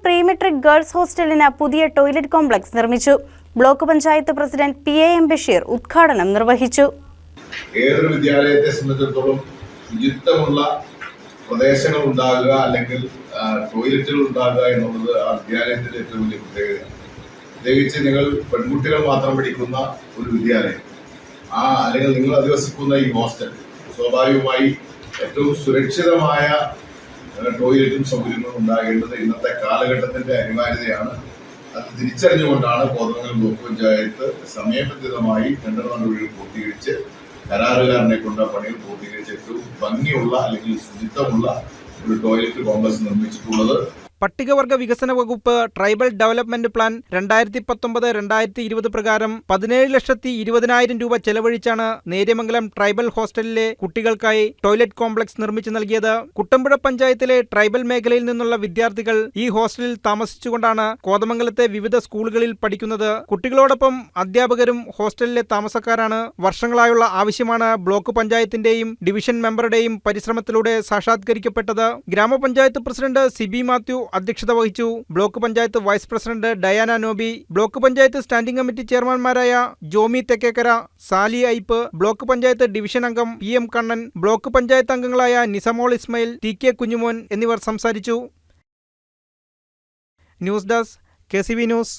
Prematric girls ഹോസ്റ്റലിന് പുതിയ toilet complex നിർമ്മിച്ചു. Block panchayat president PAM Basheer ഉദ്ഘാടനം നിർവഹിച്ചു. ഏതൊരു വിദ്യാലയത്തെ സംബന്ധിച്ചിടത്തോളം ശുചിത്വമുള്ള പ്രദേശങ്ങൾ ഉണ്ടാകുക അല്ലെങ്കിൽ ടോയ്ലറ്റുകൾ ഉണ്ടാകുക എന്നുള്ളത് ആ വിദ്യാലയത്തിന്റെ ഏറ്റവും വലിയ പ്രത്യേകതയാണ്. പ്രത്യേകിച്ച് നിങ്ങൾ പെൺകുട്ടികൾ മാത്രം പഠിക്കുന്ന ഒരു വിദ്യാലയം അല്ലെങ്കിൽ നിങ്ങൾ അധിവസിക്കുന്ന ഈ ഹോസ്റ്റൽ സ്വാഭാവികമായി ഏറ്റവും സുരക്ഷിതമായ ടോയ്ലറ്റും സൗകര്യങ്ങളും ഉണ്ടാകേണ്ടത് ഇന്നത്തെ കാലഘട്ടത്തിന്റെ അനിവാര്യതയാണ്. അത് തിരിച്ചറിഞ്ഞുകൊണ്ടാണ് കോതമംഗലം ബ്ലോക്ക് പഞ്ചായത്ത് സമയബന്ധിതമായി ടെൻഡർ നടപടികൾ പൂർത്തീകരിച്ച് കരാറുകാരനെ കൊണ്ട് പണികൾ പൂർത്തീകരിച്ച് ഏറ്റവും ഭംഗിയുള്ള അല്ലെങ്കിൽ ശുചിത്വമുള്ള ഒരു ടോയ്ലറ്റ് കോംപ്ലക്സ് നിർമ്മിച്ചിട്ടുള്ളത്. പട്ടികവർഗ വികസന വകുപ്പ് ട്രൈബൽ ഡെവലപ്മെന്റ് പ്ലാൻ 2019-2020 പ്രകാരം 17,20,000 രൂപ ചെലവഴിച്ചാണ് നേര്യമംഗലം ട്രൈബൽ ഹോസ്റ്റലിലെ കുട്ടികൾക്കായി ടോയ്ലറ്റ് കോംപ്ലക്സ് നിർമ്മിച്ചു നൽകിയത്. കുട്ടമ്പുഴ പഞ്ചായത്തിലെ ട്രൈബൽ മേഖലയിൽ നിന്നുള്ള വിദ്യാർത്ഥികൾ ഈ ഹോസ്റ്റലിൽ താമസിച്ചുകൊണ്ടാണ് കോതമംഗലത്തെ വിവിധ സ്കൂളുകളിൽ പഠിക്കുന്നത്. കുട്ടികളോടൊപ്പം അധ്യാപകരും ഹോസ്റ്റലിലെ താമസക്കാരാണ്. വർഷങ്ങളായുള്ള ആവശ്യമാണ് ബ്ലോക്ക് പഞ്ചായത്തിന്റെയും ഡിവിഷൻ മെമ്പറുടെയും പരിശ്രമത്തിലൂടെ സാക്ഷാത്കരിക്കപ്പെട്ടത്. ഗ്രാമപഞ്ചായത്ത് പ്രസിഡന്റ് സിബി മാത്യു അധ്യക്ഷത വഹിച്ചു. Block panchayat vice president Diana Nobi, block panchayat standing committee ചെയർമാൻമാരായ ജോമി തെക്കേക്കര, സാലി ഐപ്പ്, ബ്ലോക്ക് പഞ്ചായത്ത് ഡിവിഷൻ അംഗം PM കണ്ണൻ, ബ്ലോക്ക് പഞ്ചായത്ത് അംഗങ്ങളായ നിസമോൾ ഇസ്മയിൽ, TK കുഞ്ഞുമോൻ എന്നിവർ സംസാരിച്ചു. News desk KCV news.